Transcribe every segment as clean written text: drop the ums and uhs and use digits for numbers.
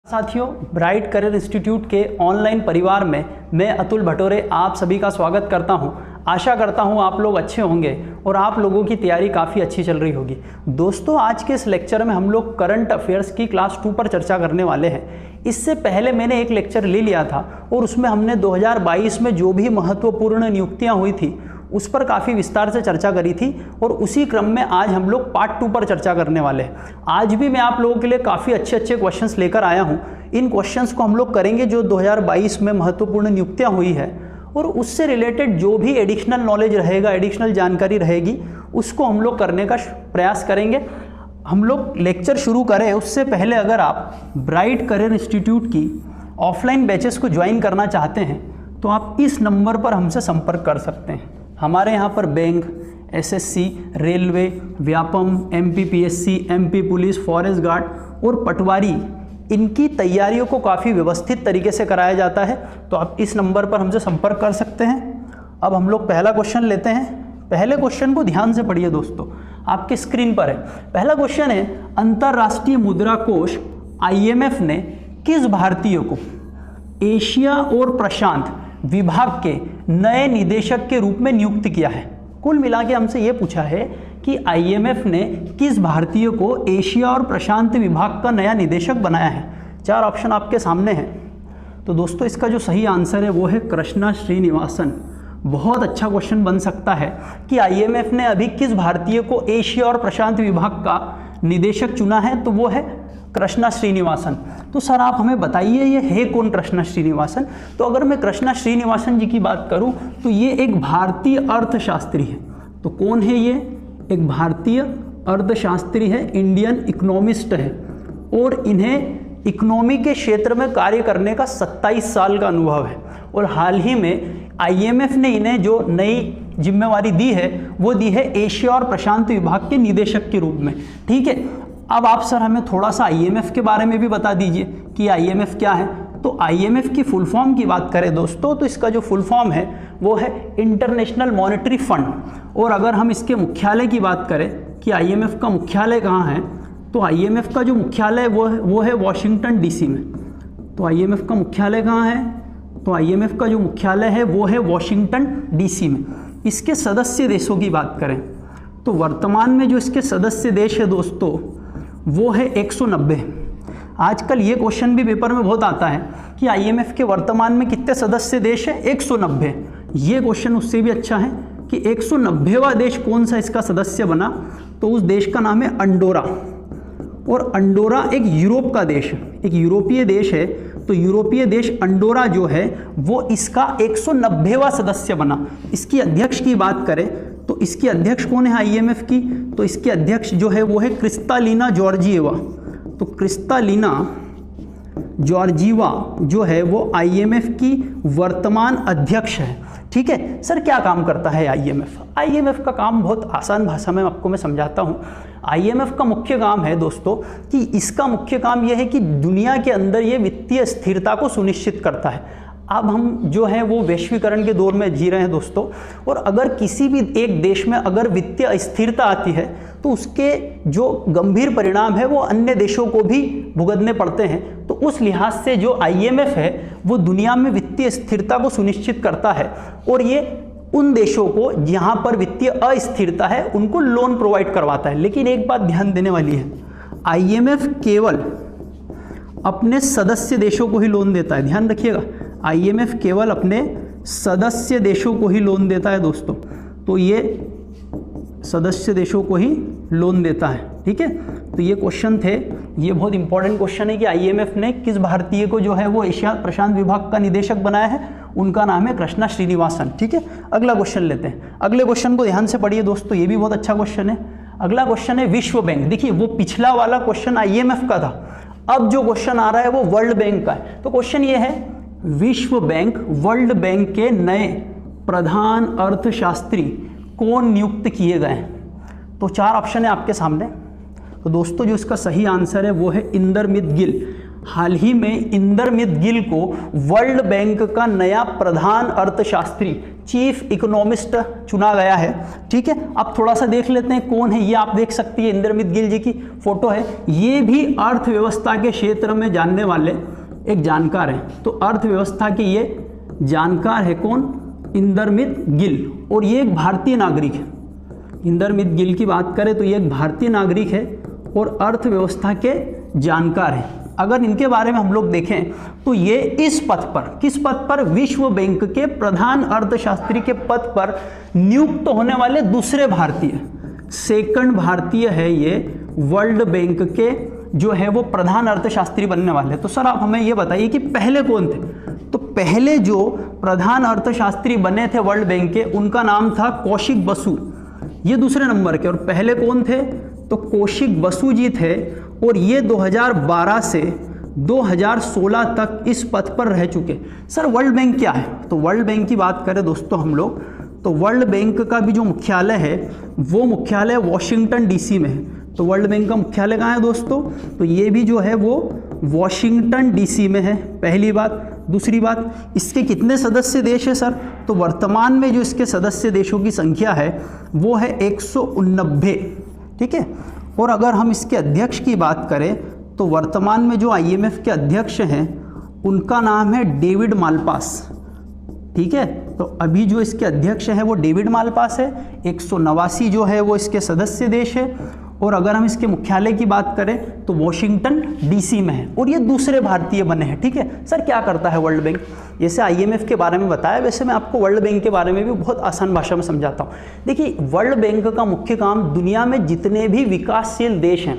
साथियों, bright career institute के online परिवार में मैं अतुल भटोरे आप सभी का स्वागत करता हूं। आशा करता हूं आप लोग अच्छे होंगे और आप लोगों की तैयारी काफ़ी अच्छी चल रही होगी। दोस्तों, आज के इस लेक्चर में हम लोग करंट अफेयर्स की क्लास 2 पर चर्चा करने वाले हैं। इससे पहले मैंने एक लेक्चर ले लिया था और उसमें हमने 2022 में जो भी महत्वपूर्ण नियुक्तियाँ हुई थी उस पर काफ़ी विस्तार से चर्चा करी थी और उसी क्रम में आज हम लोग पार्ट 2 पर चर्चा करने वाले हैं। आज भी मैं आप लोगों के लिए काफ़ी अच्छे क्वेश्चंस लेकर आया हूं। इन क्वेश्चंस को हम लोग करेंगे जो 2022 में महत्वपूर्ण नियुक्तियां हुई है और उससे रिलेटेड जो भी एडिशनल नॉलेज रहेगा, एडिशनल जानकारी रहेगी, उसको हम लोग करने का प्रयास करेंगे। हम लोग लेक्चर शुरू करें उससे पहले अगर आप ब्राइट करियर इंस्टीट्यूट की ऑफलाइन बैचेस को ज्वाइन करना चाहते हैं तो आप इस नंबर पर हमसे संपर्क कर सकते हैं। हमारे यहाँ पर bank, SSC, railway, Vyapam, MPPSC, MP police, forest guard और पटवारी, इनकी तैयारियों को काफ़ी व्यवस्थित तरीके से कराया जाता है। तो आप इस नंबर पर हमसे संपर्क कर सकते हैं। अब हम लोग पहला क्वेश्चन लेते हैं। पहले क्वेश्चन को ध्यान से पढ़िए दोस्तों, आपके स्क्रीन पर है। पहला क्वेश्चन है, अंतर्राष्ट्रीय मुद्रा कोष IMF ने किस भारतीय को एशिया और प्रशांत विभाग के नए निदेशक के रूप में नियुक्त किया है? कुल मिला के हमसे यह पूछा है कि IMF ने किस भारतीय को एशिया और प्रशांत विभाग का नया निदेशक बनाया है। 4 ऑप्शन आपके सामने हैं। तो दोस्तों, इसका जो सही आंसर है वो है कृष्णा श्रीनिवासन। बहुत अच्छा क्वेश्चन बन सकता है कि IMF ने अभी किस भारतीय को एशिया और प्रशांत विभाग का निदेशक चुना है, तो वो है कृष्णा श्रीनिवासन। तो सर आप हमें बताइए ये है कौन कृष्णा श्रीनिवासन? तो अगर मैं कृष्णा श्रीनिवासन जी की बात करूं तो ये एक भारतीय अर्थशास्त्री है। तो कौन है ये? एक भारतीय अर्थशास्त्री है, इंडियन इकोनॉमिस्ट है और इन्हें इकोनॉमी के क्षेत्र में कार्य करने का 27 साल का अनुभव है। और हाल ही में IMF ने इन्हें जो नई जिम्मेवारी दी है वो दी है एशिया और प्रशांत विभाग के निदेशक के रूप में। ठीक है, अब आप सर हमें थोड़ा सा IMF के बारे में भी बता दीजिए कि IMF क्या है। तो IMF की फुल फॉर्म की बात करें दोस्तों तो इसका जो फुल फॉर्म है वो है इंटरनेशनल मॉनेटरी फंड। और अगर हम इसके मुख्यालय की बात करें कि IMF का मुख्यालय कहाँ है, तो IMF का जो मुख्यालय वो है वॉशिंगटन DC में। तो IMF का मुख्यालय कहाँ है? तो IMF का जो मुख्यालय है वो है वॉशिंगटन DC में। इसके सदस्य देशों की बात करें तो वर्तमान में जो इसके सदस्य देश है दोस्तों वो है 190। आजकल ये क्वेश्चन भी पेपर में बहुत आता है कि IMF के वर्तमान में कितने सदस्य देश है? 190। ये क्वेश्चन उससे भी अच्छा है कि 190वां देश कौन सा इसका सदस्य बना, तो उस देश का नाम है अंडोरा। और अंडोरा एक यूरोप का देश है, एक यूरोपीय देश है। तो यूरोपीय देश अंडोरा जो है वो इसका 190वां सदस्य बना। इसकी अध्यक्ष की बात करें तो इसकी अध्यक्ष कौन है IMF की? तो इसकी अध्यक्ष जो है वो है क्रिस्तालिना जॉर्जिएवा। तो क्रिस्तालिना जॉर्जिएवा जो है वो IMF की वर्तमान अध्यक्ष है। ठीक है सर, क्या काम करता है IMF का काम बहुत आसान भाषा में आपको मैं समझाता हूँ। IMF का मुख्य काम है दोस्तों कि इसका मुख्य काम यह है कि दुनिया के अंदर ये वित्तीय स्थिरता को सुनिश्चित करता है। अब हम जो है वो वैश्वीकरण के दौर में जी रहे हैं दोस्तों, और अगर किसी भी एक देश में अगर वित्तीय अस्थिरता आती है तो उसके जो गंभीर परिणाम है वो अन्य देशों को भी भुगतने पड़ते हैं। तो उस लिहाज से जो IMF है वो दुनिया में वित्तीय स्थिरता को सुनिश्चित करता है और ये उन देशों को जहाँ पर वित्तीय अस्थिरता है उनको लोन प्रोवाइड करवाता है। लेकिन एक बात ध्यान देने वाली है, IMF केवल अपने सदस्य देशों को ही लोन देता है। ध्यान रखिएगा, IMF केवल अपने सदस्य देशों को ही लोन देता है दोस्तों। तो ये सदस्य देशों को ही लोन देता है। ठीक है, तो ये क्वेश्चन थे, ये बहुत इंपॉर्टेंट क्वेश्चन है कि IMF ने किस भारतीय को जो है वो एशिया प्रशांत विभाग का निदेशक बनाया है। उनका नाम है कृष्णा श्रीनिवासन। ठीक है, अगला क्वेश्चन लेते हैं। अगले क्वेश्चन को ध्यान से पढ़िए दोस्तों, ये भी बहुत अच्छा क्वेश्चन है। अगला क्वेश्चन है विश्व बैंक। देखिए वो पिछला वाला क्वेश्चन IMF का था, अब जो क्वेश्चन आ रहा है वो वर्ल्ड बैंक का है। तो क्वेश्चन ये है, विश्व बैंक वर्ल्ड बैंक के नए प्रधान अर्थशास्त्री कौन नियुक्त किए गए हैं? तो 4 ऑप्शन है आपके सामने। तो दोस्तों जो इसका सही आंसर है वो है इंदरमित गिल। हाल ही में इंदरमित गिल को वर्ल्ड बैंक का नया प्रधान अर्थशास्त्री, चीफ इकोनॉमिस्ट चुना गया है। ठीक है, अब थोड़ा सा देख लेते हैं कौन है ये। आप देख सकती है इंदरमित गिल जी की फोटो है। ये भी अर्थव्यवस्था के क्षेत्र में जानने वाले एक जानकार हैं। तो अर्थव्यवस्था के ये जानकार है कौन? इंदरमित गिल। और ये एक भारतीय नागरिक है। इंदरमित गिल की बात करें तो ये एक भारतीय नागरिक है और अर्थव्यवस्था के जानकार हैं। अगर इनके बारे में हम लोग देखें तो ये इस पद पर, किस पद पर? विश्व बैंक के प्रधान अर्थशास्त्री के पद पर नियुक्त होने वाले दूसरे भारतीय, सेकंड भारतीय है ये वर्ल्ड बैंक के जो है वो प्रधान अर्थशास्त्री बनने वाले। तो सर आप हमें ये बताइए कि पहले कौन थे? तो पहले जो प्रधान अर्थशास्त्री बने थे वर्ल्ड बैंक के, उनका नाम था कौशिक बसु, ये दूसरे नंबर के। और पहले कौन थे? तो कौशिक बसु जी थे और ये 2012 से 2016 तक इस पद पर रह चुके। सर वर्ल्ड बैंक क्या है? तो वर्ल्ड बैंक की बात करें दोस्तों हम लोग, तो वर्ल्ड बैंक का भी जो मुख्यालय है वो मुख्यालय वॉशिंगटन डीसी में है। तो वर्ल्ड बैंक का मुख्यालय कहाँ है दोस्तों? तो ये भी जो है वो वॉशिंगटन डीसी में है, पहली बात। दूसरी बात, इसके कितने सदस्य देश है सर? तो वर्तमान में जो इसके सदस्य देशों की संख्या है वो है 189। ठीक है, और अगर हम इसके अध्यक्ष की बात करें तो वर्तमान में जो आईएमएफ के अध्यक्ष हैं उनका नाम है डेविड मालपास। ठीक है, तो अभी जो इसके अध्यक्ष हैं वो डेविड मालपास है। 189 जो है वो इसके सदस्य देश है। और अगर हम इसके मुख्यालय की बात करें तो वॉशिंगटन डीसी में है और ये दूसरे भारतीय बने हैं। ठीक है सर, क्या करता है वर्ल्ड बैंक? जैसे आईएमएफ के बारे में बताया, वैसे मैं आपको वर्ल्ड बैंक के बारे में भी बहुत आसान भाषा में समझाता हूँ। देखिए, वर्ल्ड बैंक का मुख्य काम दुनिया में जितने भी विकासशील देश हैं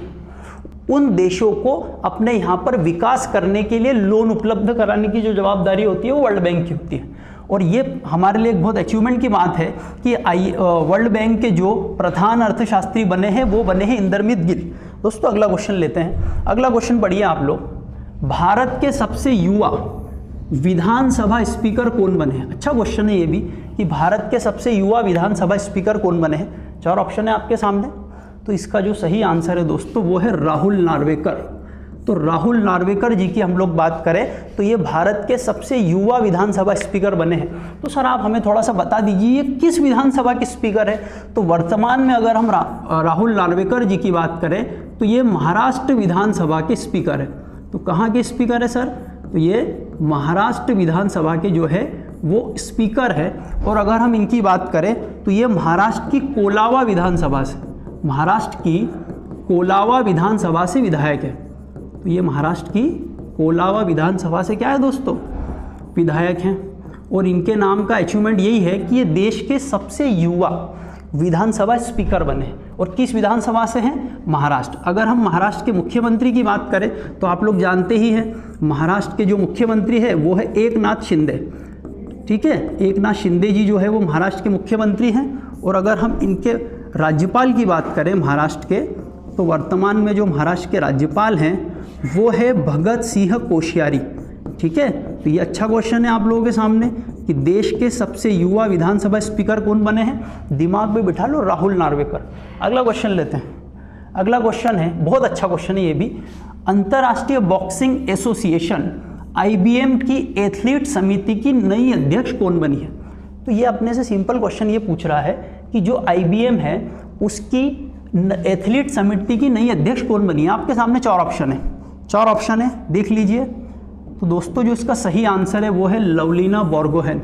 उन देशों को अपने यहाँ पर विकास करने के लिए लोन उपलब्ध कराने की जो जवाबदारी होती है वो वर्ल्ड बैंक की होती है। और ये हमारे लिए एक बहुत अचीवमेंट की बात है कि वर्ल्ड बैंक के जो प्रधान अर्थशास्त्री बने हैं वो बने हैं इंदरमित गिल। दोस्तों अगला क्वेश्चन लेते हैं। अगला क्वेश्चन पढ़िए आप लोग। भारत के सबसे युवा विधानसभा स्पीकर कौन बने हैं? अच्छा क्वेश्चन है ये भी कि भारत के सबसे युवा विधानसभा स्पीकर कौन बने हैं। 4 ऑप्शन है आपके सामने। तो इसका जो सही आंसर है दोस्तों वो है राहुल नार्वेकर। तो राहुल नार्वेकर जी की हम लोग बात करें तो ये भारत के सबसे युवा विधानसभा स्पीकर बने हैं। तो सर आप हमें थोड़ा सा बता दीजिए ये किस विधानसभा के स्पीकर है? तो वर्तमान में अगर हम राहुल नार्वेकर जी की बात करें तो ये महाराष्ट्र विधानसभा के स्पीकर है। तो कहाँ के स्पीकर है सर? तो ये महाराष्ट्र विधानसभा के जो है वो स्पीकर है। और अगर हम इनकी बात करें तो ये महाराष्ट्र की कोलावा विधानसभा से, महाराष्ट्र की कोलावा विधानसभा से विधायक है। तो ये महाराष्ट्र की कोलावा विधानसभा से क्या है दोस्तों? विधायक हैं। और इनके नाम का अचीवमेंट यही है कि ये देश के सबसे युवा विधानसभा स्पीकर बने। और किस विधानसभा से हैं? महाराष्ट्र। अगर हम महाराष्ट्र के मुख्यमंत्री की बात करें तो आप लोग जानते ही हैं महाराष्ट्र के जो मुख्यमंत्री है वो है एकनाथ शिंदे। ठीक है, एकनाथ शिंदे जी जो है वो महाराष्ट्र के मुख्यमंत्री हैं। और अगर हम इनके राज्यपाल की बात करें महाराष्ट्र के, तो वर्तमान में जो महाराष्ट्र के राज्यपाल हैं वो है भगत सिंह कोश्यारी। ठीक है, तो ये अच्छा क्वेश्चन है आप लोगों के सामने कि देश के सबसे युवा विधानसभा स्पीकर कौन बने हैं? दिमाग में बिठा लो, राहुल नार्वेकर। अगला क्वेश्चन लेते हैं। अगला क्वेश्चन है, बहुत अच्छा क्वेश्चन है ये भी। अंतर्राष्ट्रीय बॉक्सिंग एसोसिएशन IBM की एथलीट समिति की नई अध्यक्ष कौन बनी है? तो ये अपने से सिंपल क्वेश्चन ये पूछ रहा है कि जो IBM है उसकी एथलीट समिति की नई अध्यक्ष कौन बनी है। आपके सामने 4 ऑप्शन है, 4 ऑप्शन है, देख लीजिए। तो दोस्तों जो इसका सही आंसर है वो है लवलीना बोर्गोहेन।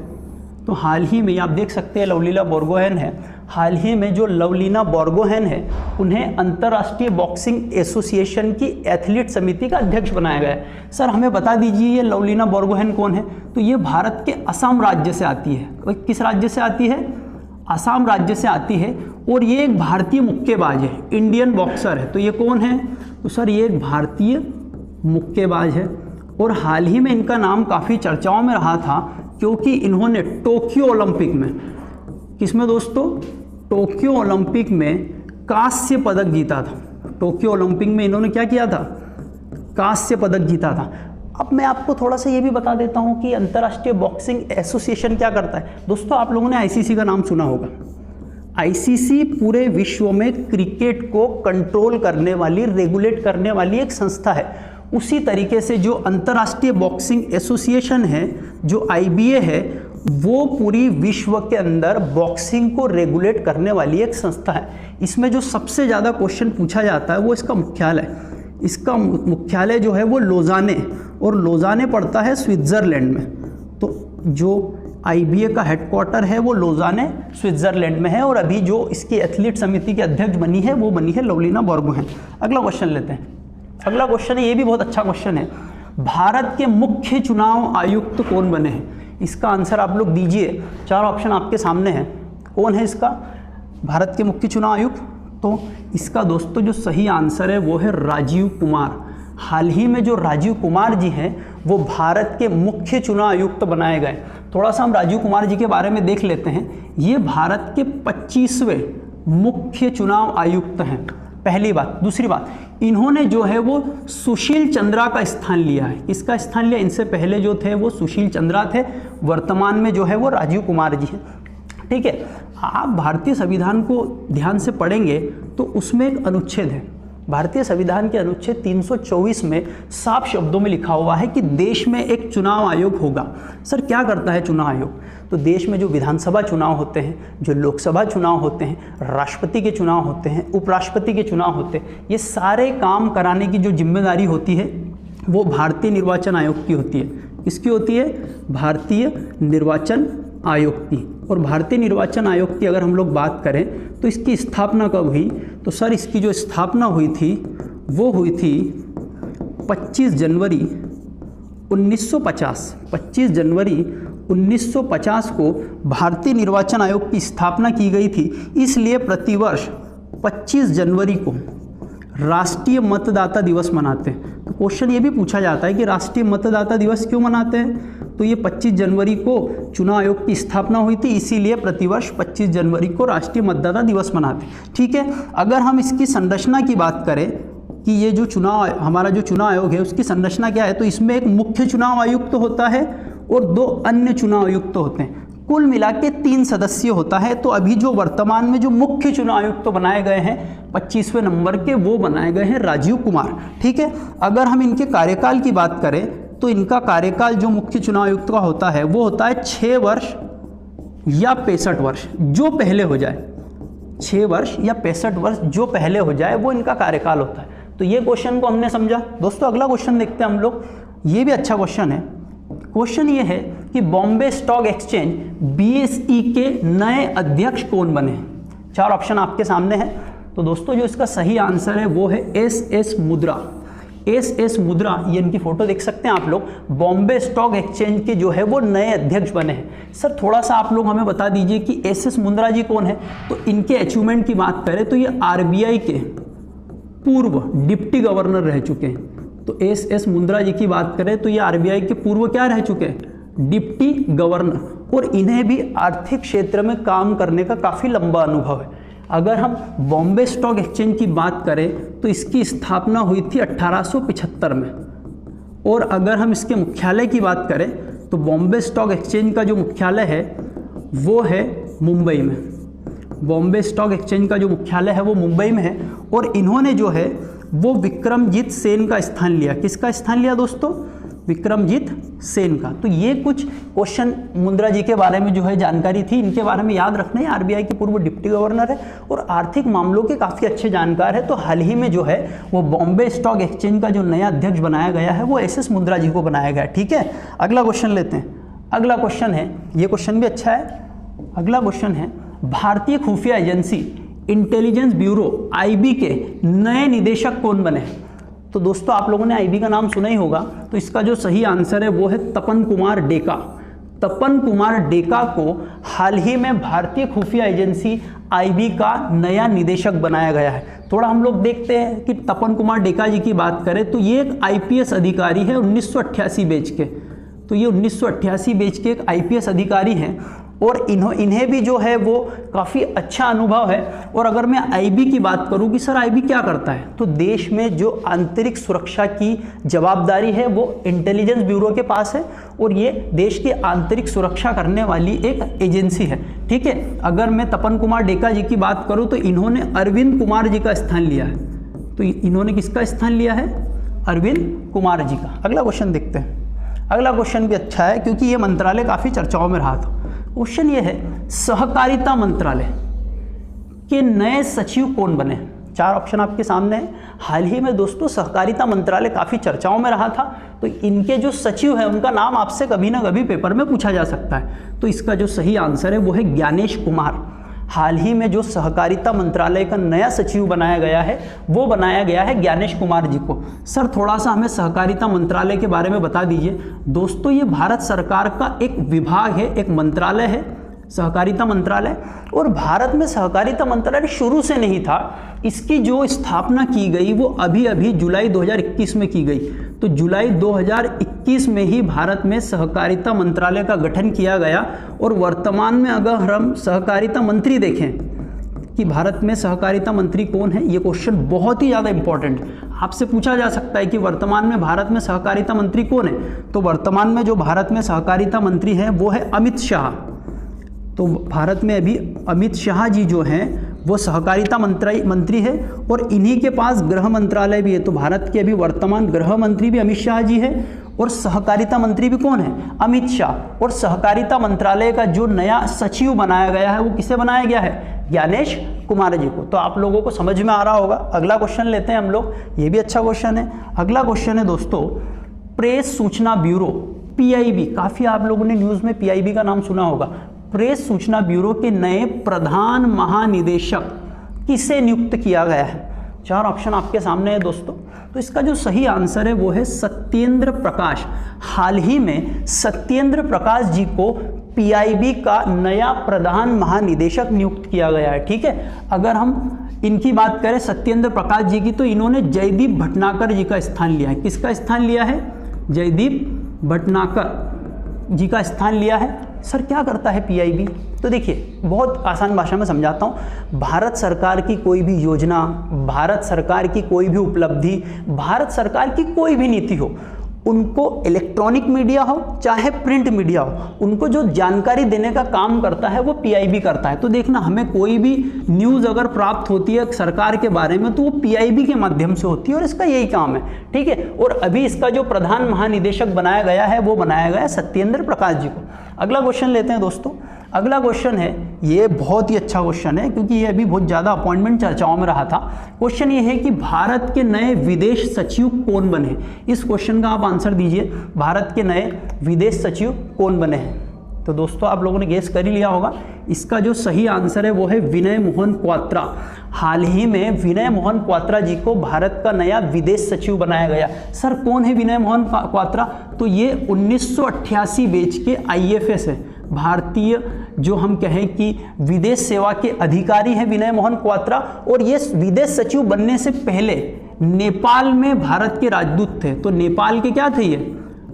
तो हाल ही में आप देख सकते हैं लवलीना बोर्गोहेन है। हाल ही में जो लवलीना बोर्गोहेन है उन्हें अंतर्राष्ट्रीय बॉक्सिंग एसोसिएशन की एथलीट समिति का अध्यक्ष बनाया गया है। सर हमें बता दीजिए ये लवलीना बोर्गोहेन कौन है? तो ये भारत के असम राज्य से आती है। किस राज्य से आती है? असम राज्य से आती है। और ये एक भारतीय मुक्केबाज है, इंडियन बॉक्सर है। तो ये कौन है? तो सर ये एक भारतीय मुक्केबाज है। और हाल ही में इनका नाम काफ़ी चर्चाओं में रहा था क्योंकि इन्होंने टोक्यो ओलंपिक में, किसमें दोस्तों? टोक्यो ओलंपिक में कांस्य पदक जीता था। टोक्यो ओलंपिक में इन्होंने क्या किया था? कांस्य पदक जीता था। अब मैं आपको थोड़ा सा ये भी बता देता हूँ कि अंतर्राष्ट्रीय बॉक्सिंग एसोसिएशन क्या करता है। दोस्तों आप लोगों ने ICC का नाम सुना होगा। ICC पूरे विश्व में क्रिकेट को कंट्रोल करने वाली, रेगुलेट करने वाली एक संस्था है। उसी तरीके से जो अंतर्राष्ट्रीय बॉक्सिंग एसोसिएशन है, जो IBA है, वो पूरी विश्व के अंदर बॉक्सिंग को रेगुलेट करने वाली एक संस्था है। इसमें जो सबसे ज़्यादा क्वेश्चन पूछा जाता है वो इसका मुख्यालय, इसका मुख्यालय जो है वो लोजाने, और लोजाने पड़ता है स्विट्ज़रलैंड में। तो जो IBA का हेडक्वार्टर है वो लोजाने स्विट्ज़रलैंड में है, और अभी जो इसकी एथलीट समिति की अध्यक्ष बनी है वो बनी है लवलीना बोर्गोहेन। अगला क्वेश्चन लेते हैं। अगला क्वेश्चन है, ये भी बहुत अच्छा क्वेश्चन है, भारत के मुख्य चुनाव आयुक्त कौन बने हैं? इसका आंसर आप लोग दीजिए, 4 ऑप्शन आपके सामने हैं। कौन है इसका भारत के मुख्य चुनाव आयुक्त? तो इसका दोस्तों जो सही आंसर है वो है राजीव कुमार। हाल ही में जो राजीव कुमार जी हैं वो भारत के मुख्य चुनाव आयुक्त बनाए गए। थोड़ा सा हम राजीव कुमार जी के बारे में देख लेते हैं। ये भारत के 25वें मुख्य चुनाव आयुक्त हैं, पहली बात। दूसरी बात, इन्होंने जो है वो सुशील चंद्रा का स्थान लिया है। किसका स्थान लिया? इनसे पहले जो थे वो सुशील चंद्रा थे, वर्तमान में जो है वो राजीव कुमार जी हैं। ठीक है, आप भारतीय संविधान को ध्यान से पढ़ेंगे तो उसमें एक अनुच्छेद है, भारतीय संविधान के अनुच्छेद 324 में साफ शब्दों में लिखा हुआ है कि देश में एक चुनाव आयोग होगा। सर क्या करता है चुनाव आयोग? तो देश में जो विधानसभा चुनाव होते हैं, जो लोकसभा चुनाव होते हैं, राष्ट्रपति के चुनाव होते हैं, उपराष्ट्रपति के चुनाव होते हैं, ये सारे काम कराने की जो जिम्मेदारी होती है वो भारतीय निर्वाचन आयोग की होती है। किसकी होती है? भारतीय निर्वाचन आयोग की। और भारतीय निर्वाचन आयोग की अगर हम लोग बात करें तो इसकी स्थापना कब हुई? तो सर इसकी जो स्थापना हुई थी वो हुई थी 25 जनवरी 1950। 25 जनवरी 1950 को भारतीय निर्वाचन आयोग की स्थापना की गई थी। इसलिए प्रतिवर्ष 25 जनवरी को राष्ट्रीय मतदाता दिवस मनाते हैं। तो क्वेश्चन ये भी पूछा जाता है कि राष्ट्रीय मतदाता दिवस क्यों मनाते हैं? तो ये 25 जनवरी को चुनाव आयोग की स्थापना हुई थी, इसीलिए प्रतिवर्ष 25 जनवरी को राष्ट्रीय मतदाता दिवस मनाते हैं। ठीक है, अगर हम इसकी संरचना की बात करें कि ये जो हमारा जो चुनाव आयोग है उसकी संरचना क्या है, तो इसमें एक मुख्य चुनाव आयुक्त होता है और 2 अन्य चुनाव आयुक्त होते हैं। कुल मिला के 3 सदस्य होता है। तो अभी जो वर्तमान में जो मुख्य चुनाव आयुक्त बनाए गए हैं 25वें नंबर के, वो बनाए गए हैं राजीव कुमार। ठीक है, अगर हम इनके कार्यकाल की बात करें तो इनका कार्यकाल जो मुख्य चुनाव आयुक्त का होता है वो होता है 6 वर्ष या 65 वर्ष, जो पहले हो जाए। 6 वर्ष या 65 वर्ष जो पहले हो जाए वो इनका कार्यकाल होता है। तो ये क्वेश्चन को हमने समझा। दोस्तों अगला क्वेश्चन देखते हैं हम लोग, ये भी अच्छा क्वेश्चन है। क्वेश्चन ये है कि बॉम्बे स्टॉक एक्सचेंज BSE के नए अध्यक्ष कौन बने? 4 ऑप्शन आपके सामने हैं। तो दोस्तों जो इसका सही आंसर है वो है SS मुद्रा। SS मुद्रा, ये इनकी फोटो देख सकते हैं आप लोग, बॉम्बे स्टॉक एक्सचेंज के जो है वो नए अध्यक्ष बने हैं। सर थोड़ा सा आप लोग हमें बता दीजिए कि SS मुद्रा जी कौन है? तो इनके अचीवमेंट की बात करें तो ये RBI के पूर्व डिप्टी गवर्नर रह चुके हैं। तो SS मुद्रा जी की बात करें तो ये RBI के पूर्व क्या रह चुके हैं? Deputy governor. और इन्हें भी आर्थिक क्षेत्र में काम करने का काफ़ी लंबा अनुभव है। अगर हम बॉम्बे स्टॉक एक्सचेंज की बात करें तो इसकी स्थापना हुई थी 1875 में। और अगर हम इसके मुख्यालय की बात करें तो बॉम्बे स्टॉक एक्सचेंज का जो मुख्यालय है वो है मुंबई में। बॉम्बे स्टॉक एक्सचेंज का जो मुख्यालय है वो मुंबई में है। और इन्होंने जो है वो विक्रमजीत सेन का स्थान लिया। किसका स्थान लिया दोस्तों? विक्रमजीत सेन का। तो ये कुछ क्वेश्चन मुद्रा जी के बारे में जो है जानकारी थी, इनके बारे में याद रखना है। RBI के पूर्व डिप्टी गवर्नर है और आर्थिक मामलों के काफ़ी अच्छे जानकार है। तो हाल ही में जो है वो बॉम्बे स्टॉक एक्सचेंज का जो नया अध्यक्ष बनाया गया है वो SS मुद्रा जी को बनाया गया है। ठीक है, अगला क्वेश्चन लेते हैं। अगला क्वेश्चन है, ये क्वेश्चन भी अच्छा है। अगला क्वेश्चन है, भारतीय खुफिया एजेंसी इंटेलिजेंस ब्यूरो IB के नए निदेशक कौन बने? तो दोस्तों आप लोगों ने IB का नाम सुना ही होगा। तो इसका जो सही आंसर है वो है तपन कुमार डेका। तपन कुमार डेका को हाल ही में भारतीय खुफिया एजेंसी IB का नया निदेशक बनाया गया है। थोड़ा हम लोग देखते हैं कि तपन कुमार डेका जी की बात करें तो ये एक IPS अधिकारी है 1988 बैच के। तो ये 1988 बैच के एक IPS अधिकारी हैं और इन्हें भी जो है वो काफ़ी अच्छा अनुभव है। और अगर मैं IB की बात करूं कि सर IB क्या करता है, तो देश में जो आंतरिक सुरक्षा की जवाबदारी है वो इंटेलिजेंस ब्यूरो के पास है और ये देश की आंतरिक सुरक्षा करने वाली एक एजेंसी है। ठीक है, अगर मैं तपन कुमार डेका जी की बात करूं तो इन्होंने अरविंद कुमार जी का स्थान लिया है। तो इन्होंने किसका स्थान लिया है? अरविंद कुमार जी का। अगला क्वेश्चन देखते हैं। अगला क्वेश्चन भी अच्छा है क्योंकि ये मंत्रालय काफ़ी चर्चाओं में रहा था। क्वेश्चन ये है, सहकारिता मंत्रालय के नए सचिव कौन बने? 4 ऑप्शन आपके सामने हैं। हाल ही में दोस्तों सहकारिता मंत्रालय काफ़ी चर्चाओं में रहा था, तो इनके जो सचिव हैं उनका नाम आपसे कभी ना कभी पेपर में पूछा जा सकता है। तो इसका जो सही आंसर है वो है ज्ञानेश कुमार। हाल ही में जो सहकारिता मंत्रालय का नया सचिव बनाया गया है वो बनाया गया है ज्ञानेश कुमार जी को। सर थोड़ा सा हमें सहकारिता मंत्रालय के बारे में बता दीजिए। दोस्तों ये भारत सरकार का एक विभाग है, एक मंत्रालय है सहकारिता मंत्रालय। और भारत में सहकारिता मंत्रालय शुरू से नहीं था, इसकी जो स्थापना की गई वो अभी जुलाई 2021 में की गई। तो जुलाई 2021 में ही भारत में सहकारिता मंत्रालय का गठन किया गया। और वर्तमान में अगर हम सहकारिता मंत्री देखें कि भारत में सहकारिता मंत्री कौन है, ये क्वेश्चन बहुत ही ज़्यादा इंपॉर्टेंट है। आपसे पूछा जा सकता है कि वर्तमान में भारत में सहकारिता मंत्री कौन है, तो वर्तमान में जो भारत में सहकारिता मंत्री हैं वो है अमित शाह। तो भारत में अभी अमित शाह जी जो हैं वो सहकारिता मंत्री है और इन्हीं के पास गृह मंत्रालय भी है। तो भारत के अभी वर्तमान गृह मंत्री भी अमित शाह जी है और सहकारिता मंत्री भी कौन है? अमित शाह। और सहकारिता मंत्रालय का जो नया सचिव बनाया गया है वो किसे बनाया गया है? ज्ञानेश कुमार जी को। तो आप लोगों को समझ में आ रहा होगा। अगला क्वेश्चन लेते हैं हम लोग, ये भी अच्छा क्वेश्चन है। अगला क्वेश्चन है दोस्तों, प्रेस सूचना ब्यूरो PIB, काफ़ी आप लोगों ने न्यूज़ में PIB का नाम सुना होगा। प्रेस सूचना ब्यूरो के नए प्रधान महानिदेशक किसे नियुक्त किया गया है? 4 ऑप्शन आपके सामने है दोस्तों। तो इसका जो सही आंसर है वो है सत्येंद्र प्रकाश। हाल ही में सत्येंद्र प्रकाश जी को PIB का नया प्रधान महानिदेशक नियुक्त किया गया है। ठीक है, अगर हम इनकी बात करें सत्येंद्र प्रकाश जी की, तो इन्होंने जयदीप भटनागर जी का स्थान लिया है। किसका स्थान लिया है? जयदीप भटनागर जी का स्थान लिया है। सर क्या करता है PIB? तो देखिए बहुत आसान भाषा में समझाता हूँ। भारत सरकार की कोई भी योजना, भारत सरकार की कोई भी उपलब्धि, भारत सरकार की कोई भी नीति हो, उनको इलेक्ट्रॉनिक मीडिया हो चाहे प्रिंट मीडिया हो, उनको जो जानकारी देने का काम करता है वो PIB करता है। तो देखना, हमें कोई भी न्यूज़ अगर प्राप्त होती है सरकार के बारे में तो वो PIB के माध्यम से होती है और इसका यही काम है। ठीक है, और अभी इसका जो प्रधान महानिदेशक बनाया गया है वो बनाया गया है सत्येंद्र प्रकाश जी को। अगला क्वेश्चन लेते हैं दोस्तों। अगला क्वेश्चन है, ये बहुत ही अच्छा क्वेश्चन है क्योंकि ये अभी बहुत ज़्यादा अपॉइंटमेंट चर्चाओं में रहा था। क्वेश्चन ये है कि भारत के नए विदेश सचिव कौन बने? इस क्वेश्चन का आप आंसर दीजिए, भारत के नए विदेश सचिव कौन बने हैं? तो दोस्तों आप लोगों ने गेस कर ही लिया होगा। इसका जो सही आंसर है वो है विनय मोहन क्वात्रा। हाल ही में विनय मोहन क्वात्रा जी को भारत का नया विदेश सचिव बनाया गया। सर कौन है विनय मोहन क्वात्रा? तो ये 1988 बैच के IFS है, भारतीय जो हम कहें कि विदेश सेवा के अधिकारी हैं विनय मोहन क्वात्रा। और ये विदेश सचिव बनने से पहले नेपाल में भारत के राजदूत थे। तो नेपाल के क्या थे ये?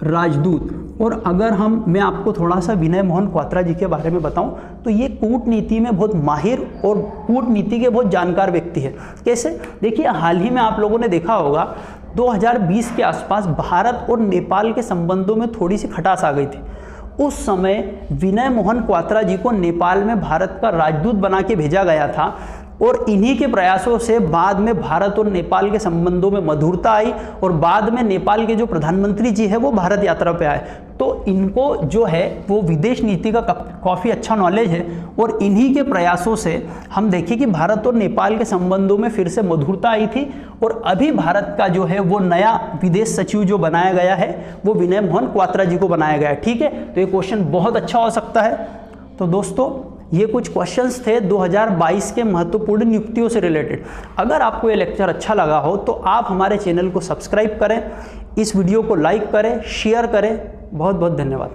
राजदूत। और अगर मैं आपको थोड़ा सा विनय मोहन क्वात्रा जी के बारे में बताऊं तो ये कूटनीति में बहुत माहिर और कूटनीति के बहुत जानकार व्यक्ति है। कैसे? देखिए हाल ही में आप लोगों ने देखा होगा 2020 के आसपास भारत और नेपाल के संबंधों में थोड़ी सी खटास आ गई थी। उस समय विनय मोहन क्वात्रा जी को नेपाल में भारत का राजदूत बना के भेजा गया था और इन्हीं के प्रयासों से बाद में भारत और नेपाल के संबंधों में मधुरता आई और बाद में नेपाल के जो प्रधानमंत्री जी है वो भारत यात्रा पे आए। तो इनको जो है वो विदेश नीति का काफ़ी अच्छा नॉलेज है और इन्हीं के प्रयासों से हम देखें कि भारत और नेपाल के संबंधों में फिर से मधुरता आई थी। और अभी भारत का जो है वो नया विदेश सचिव जो बनाया गया है वो विनय मोहन क्वात्रा जी को बनाया गया है। ठीक है, तो ये क्वेश्चन बहुत अच्छा हो सकता है। तो दोस्तों ये कुछ क्वेश्चंस थे 2022 के महत्वपूर्ण नियुक्तियों से रिलेटेड। अगर आपको ये लेक्चर अच्छा लगा हो तो आप हमारे चैनल को सब्सक्राइब करें, इस वीडियो को लाइक करें, शेयर करें। बहुत बहुत धन्यवाद।